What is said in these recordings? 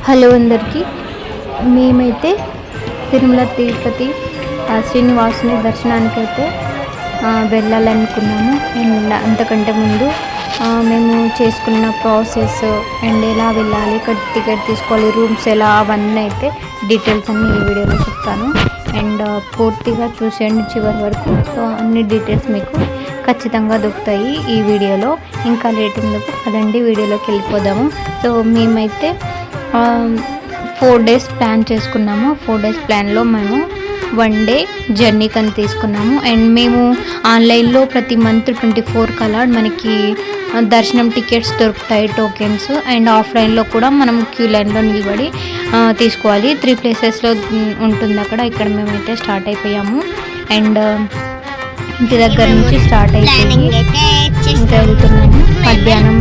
Hello అందరికీ. మేమైతే తిరుమల తిరుపతి శ్రీనివాసుని దర్శనానికైతే వెళ్ళాలనుకున్నాము. అండ్ అంతకంటే ముందు మేము చేసుకున్న ప్రాసెస్ అండ్ ఎలా వెళ్ళాలి, ఇక్కడ టికెట్ తీసుకోవాలి, రూమ్స్ ఎలా, అవన్నీ అయితే డీటెయిల్స్ అన్నీ ఈ వీడియోలో చెప్తాను. అండ్ పూర్తిగా చూసేయండి చివరి వరకు. సో అన్ని డీటెయిల్స్ మీకు ఖచ్చితంగా దొరుకుతాయి ఈ వీడియోలో. ఇంకా లేట్ ఎందుకు, అదండి వీడియోలోకి వెళ్ళిపోదాము. సో మేమైతే 4 days ప్లాన్ చేసుకున్నాము. 4 days ప్లాన్లో మేము 1 day జర్నీ కని తీసుకున్నాము. అండ్ మేము ఆన్లైన్లో ప్రతి మంత్ 24 కల్లా మనకి దర్శనం టికెట్స్ దొరుకుతాయి, టోకెన్స్. అండ్ ఆఫ్లైన్లో కూడా మనం క్యూ లైన్లో నిలబడి తీసుకోవాలి. 3 places ఉంటుంది అక్కడ. ఇక్కడ మేమైతే స్టార్ట్ అయిపోయాము. అండ్ ఇంటి దగ్గర నుంచి స్టార్ట్ అయిపోయి ఇంకా వెళ్తున్నాము. మధ్యాహ్నం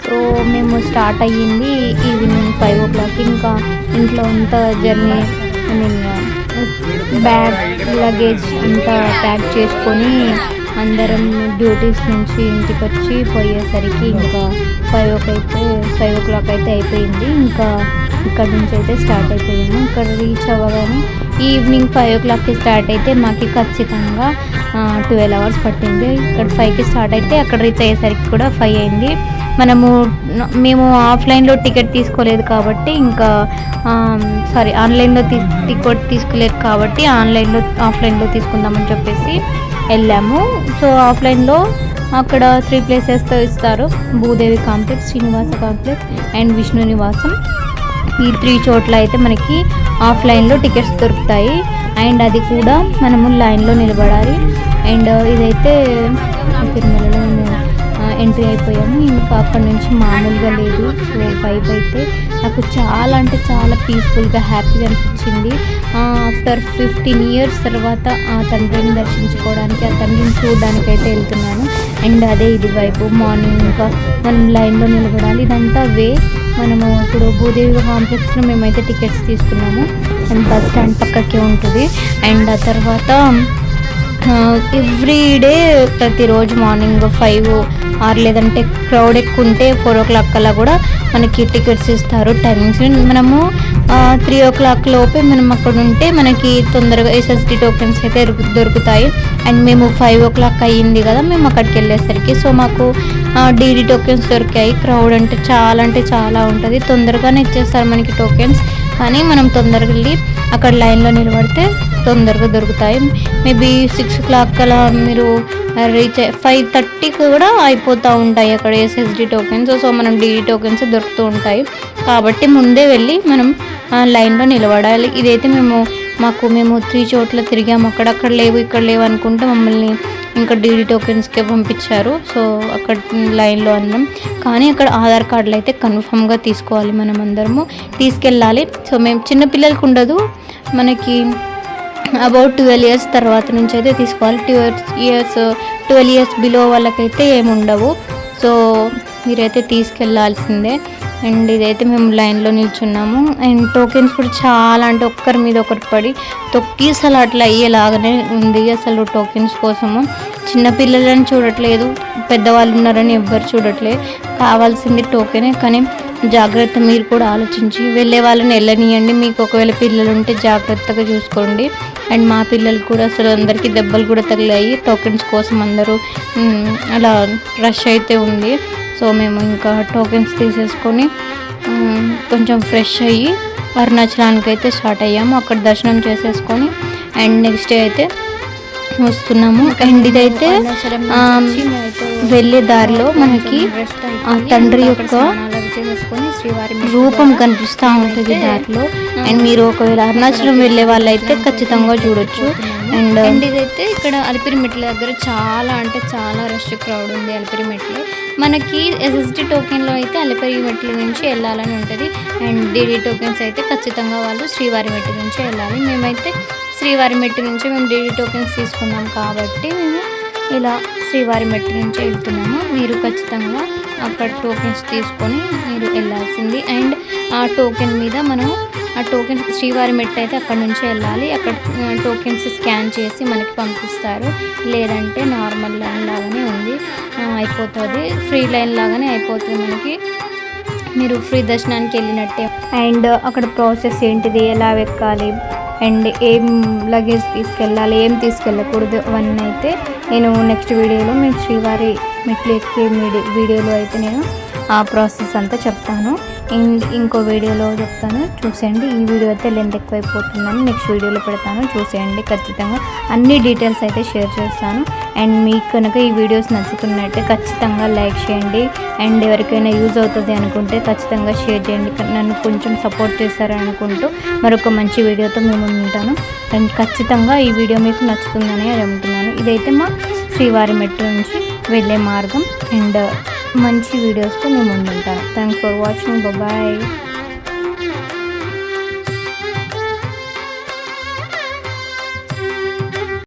సో మేము స్టార్ట్ అయ్యింది ఈవినింగ్ 5 o'clock. ఇంకా ఇంట్లో అంతా జర్నీ బ్యాగ్ లగేజ్ అంతా ప్యాక్ చేసుకొని అందరం డ్యూటీస్ నుంచి ఇంటికి వచ్చి పోయేసరికి ఇంకా 5 o'clock అయితే అయిపోయింది. ఇంకా ఇక్కడ నుంచి అయితే స్టార్ట్ అయిపోయాము. ఇక్కడ రీచ్ అవ్వగానే ఈవినింగ్ 5 o'clockకి స్టార్ట్ అయితే మాకు ఖచ్చితంగా 12 hours పట్టింది. ఇక్కడ 5కి స్టార్ట్ అయితే అక్కడ రీచ్ అయ్యేసరికి కూడా 5 అయింది. మేము ఆఫ్లైన్లో టికెట్ తీసుకోలేదు కాబట్టి ఆన్లైన్లో టికెట్ తీసుకోలేదు కాబట్టి ఆఫ్లైన్లో తీసుకుందామని చెప్పేసి వెళ్ళాము. సో ఆఫ్లైన్లో అక్కడ 3 places ఇస్తారు: Bhudevi complex, Srinivasa complex and Vishnu నివాసం. ఈ 3 చోట్ల అయితే మనకి ఆఫ్లైన్లో టికెట్స్ దొరుకుతాయి. అండ్ అది కూడా మనము లైన్లో నిలబడాలి. అండ్ ఇదైతే తిరుమలలో ఎంట్రీ అయిపోయాము. ఇంకా అక్కడ నుంచి మామూలుగా లేదు. సో వైబ్ అయితే నాకు చాలా అంటే చాలా పీస్ఫుల్గా హ్యాపీగా అనిపించింది. ఆఫ్టర్ 15 years తర్వాత ఆ తండ్రిని దర్శించుకోవడానికి, ఆ తండ్రిని చూడడానికి అయితే వెళ్తున్నాను. అండ్ అదే ఇది వైపు మార్నింగ్ ఇంకా మనం లైన్లో నిలబడాలి. ఇదంతా మనము ఇప్పుడు భూదేవి కాంప్లెక్స్లో మేమైతే టికెట్స్ తీసుకున్నాము. అండ్ బస్ స్టాండ్ పక్కకే ఉంటుంది. అండ్ ఆ తర్వాత ఎవ్రీ డే ప్రతిరోజు మార్నింగ్ 5 or లేదంటే క్రౌడ్ ఎక్కువ ఉంటే 4 o'clock కల్లా కూడా మనకి టికెట్స్ ఇస్తారు టైమింగ్స్. మనము 3 o'clock లోపే మనం అక్కడ ఉంటే మనకి తొందరగా SSD టోకెన్స్ అయితే దొరుకుతాయి. అండ్ మేము 5 o'clock అయ్యింది కదా మేము అక్కడికి వెళ్ళేసరికి. సో మాకు DD టోకెన్స్ దొరికాయి. క్రౌడ్ అంటే చాలా ఉంటుంది. తొందరగానే ఇచ్చేస్తారు మనకి టోకెన్స్. కానీ మనం తొందరగా వెళ్ళి అక్కడ లైన్లో నిలబడితే తొందరగా దొరుకుతాయి. మేబీ 6 o'clock అలా మీరు రీచ్ 5:30 కూడా అయిపోతూ ఉంటాయి అక్కడ SSD టోకెన్స్. సో మనం DD టోకెన్స్ దొరుకుతూ ఉంటాయి కాబట్టి ముందే వెళ్ళి మనం లైన్లో నిలబడాలి. ఇదైతే మేము 3 చోట్ల తిరిగాము. అక్కడక్కడ లేవు, ఇక్కడ లేవు అనుకుంటే మమ్మల్ని ఇంకా DD టోకెన్స్కే పంపించారు. సో అక్కడ లైన్లో అన్నాం. కానీ అక్కడ ఆధార్ కార్డులు అయితే కన్ఫామ్గా తీసుకోవాలి, మనం అందరము తీసుకెళ్ళాలి. సో మేము చిన్నపిల్లలకు ఉండదు, మనకి అబౌట్ 12 years తర్వాత నుంచి అయితే తీసుకోవాలి. 12 years బిలో వాళ్ళకైతే ఏమి ఉండవు. సో మీరైతే తీసుకెళ్ళాల్సిందే. అండ్ ఇదైతే మేము లైన్లో నిల్చున్నాము. అండ్ టోకెన్స్ కూడా చాలా అంటే ఒక్కరి మీద ఒకరు పడి తొక్కిసలు అట్లా అయ్యేలాగానే ఉంది అసలు టోకెన్స్ కోసము. చిన్నపిల్లలని చూడట్లేదు, పెద్దవాళ్ళు ఉన్నారని ఎవ్వరు చూడట్లేదు. కావాల్సింది టోకెనే. కానీ జాగ్రత్త, మీరు కూడా ఆలోచించి వెళ్ళే వాళ్ళని వెళ్ళనియండి. మీకు ఒకవేళ పిల్లలు ఉంటే జాగ్రత్తగా చూసుకోండి. అండ్ మా పిల్లలు కూడా అసలు అందరికీ దెబ్బలు కూడా తగిలాయి టోకెన్స్ కోసం. అందరూ అలా రష్ అయితే ఉంది. సో మేము ఇంకా టోకెన్స్ తీసేసుకొని కొంచెం ఫ్రెష్ అయ్యి అరుణాచలానికి అయితే స్టార్ట్ అయ్యాము. అక్కడ దర్శనం చేసేసుకొని అండ్ నెక్స్ట్ డే అయితే వస్తున్నాము. అండ్ ఇదైతే వెళ్ళే దారిలో మనకి ఆ తండ్రి యొక్క రూపం కనిపిస్తూ ఉంటుంది దారిలో. అండ్ మీరు ఒకవేళ అరుణాచలం వెళ్ళే వాళ్ళైతే ఖచ్చితంగా చూడొచ్చు. అండ్ ఇదైతే ఇక్కడ అలిపిరి మెట్ల దగ్గర చాలా అంటే చాలా రష్ క్రౌడ్ ఉంది. అలిపిరి మెట్లు మనకి SSD టోకెన్లో అయితే అలిపిరి మెట్ల నుంచి వెళ్ళాలని ఉంటుంది. అండ్ DD టోకెన్స్ అయితే ఖచ్చితంగా వాళ్ళు శ్రీవారి మెట్టు నుంచి వెళ్ళాలి. మేమైతే శ్రీవారి మెట్టు నుంచి మేము DD టోకెన్స్ తీసుకున్నాం కాబట్టి మేము ఇలా శ్రీవారి మెట్టు నుంచి వెళ్తున్నాము. మీరు ఖచ్చితంగా అక్కడ టోకెన్స్ తీసుకొని మీరు వెళ్ళాల్సింది. అండ్ ఆ టోకెన్ మీద మనం ఆ టోకెన్స్ శ్రీవారి మెట్టు అయితే అక్కడ నుంచి వెళ్ళాలి. అక్కడ టోకెన్స్ స్కాన్ చేసి మనకి పంపిస్తారు. లేదంటే నార్మల్ లైన్ లాగానే ఉంది, అయిపోతుంది. ఫ్రీ లైన్ లాగానే అయిపోతుంది మనకి, మీరు ఫ్రీ దర్శనానికి వెళ్ళినట్టే. అండ్ అక్కడ ప్రాసెస్ ఏంటిది, ఎలా ఎక్కాలి, అండ్ ఏం లగేజ్ తీసుకెళ్ళాలి, ఏం తీసుకెళ్ళకూడదు, అవన్నీ అయితే నేను నెక్స్ట్ వీడియోలో మేము శ్రీవారి మెట్లు ఎక్కే వీడియోలో అయితే నేను ఆ ప్రాసెస్ అంతా చెప్తాను. ఇంకో వీడియోలో చెప్తాను, చూసేయండి. ఈ వీడియో అయితే లెంత్ ఎక్కువైపోతుందని నెక్స్ట్ వీడియోలో పెడతాను, చూసేయండి. ఖచ్చితంగా అన్ని డీటెయిల్స్ అయితే షేర్ చేస్తాను. అండ్ మీకు కనుక ఈ వీడియోస్ నచ్చుతున్నట్టే ఖచ్చితంగా లైక్ చేయండి. అండ్ ఎవరికైనా యూజ్ అవుతుంది అనుకుంటే ఖచ్చితంగా షేర్ చేయండి. నన్ను కొంచెం సపోర్ట్ చేస్తారని అనుకుంటూ మరొక మంచి వీడియోతో మేము ఉంటాను. అండ్ ఖచ్చితంగా ఈ వీడియో మీకు నచ్చుతుందని అనుకుంటున్నాను. ఇదైతే మా శ్రీవారి మెట్టు నుంచి వెళ్ళే మార్గం. అండ్ మంచి వీడియోస్తో మేము ముందుంటాను. Thanks for watching. బాయ్.